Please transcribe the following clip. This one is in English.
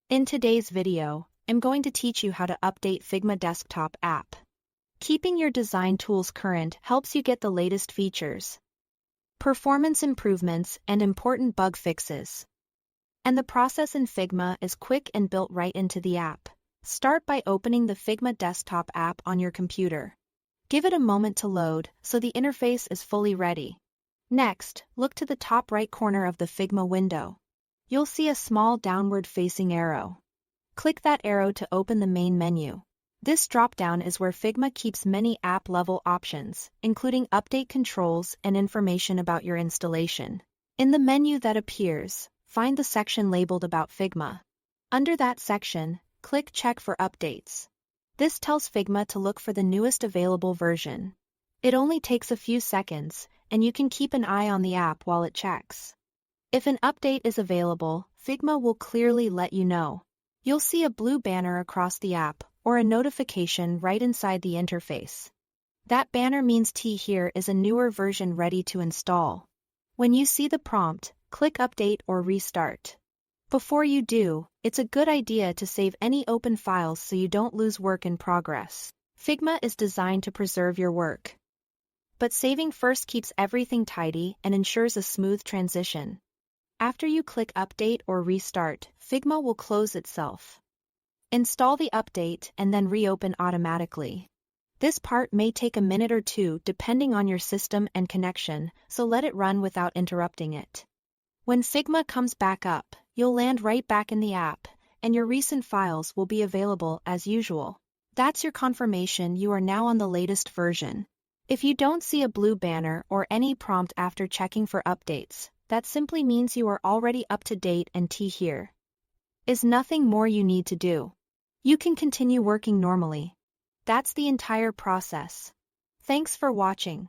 In today's video, I'm going to teach you how to update Figma desktop app. Keeping your design tools current helps you get the latest features, performance improvements, and important bug fixes. And the process in Figma is quick and built right into the app. Start by opening the Figma desktop app on your computer. Give it a moment to load so the interface is fully ready. Next, look to the top right corner of the Figma window. You'll see a small downward-facing arrow. Click that arrow to open the main menu. This drop-down is where Figma keeps many app-level options, including update controls and information about your installation. In the menu that appears, find the section labeled About Figma. Under that section, click Check for Updates. This tells Figma to look for the newest available version. It only takes a few seconds, and you can keep an eye on the app while it checks. If an update is available, Figma will clearly let you know. You'll see a blue banner across the app, or a notification right inside the interface. That banner means here is a newer version ready to install. When you see the prompt, click Update or Restart. Before you do, it's a good idea to save any open files so you don't lose work in progress. Figma is designed to preserve your work. But saving first keeps everything tidy and ensures a smooth transition. After you click Update or Restart, Figma will close itself. Install the update and then reopen automatically. This part may take a minute or two depending on your system and connection, so let it run without interrupting it. When Figma comes back up, you'll land right back in the app, and your recent files will be available as usual. That's your confirmation you are now on the latest version. If you don't see a blue banner or any prompt after checking for updates, that simply means you are already up to date and here is nothing more you need to do. You can continue working normally. That's the entire process. Thanks for watching.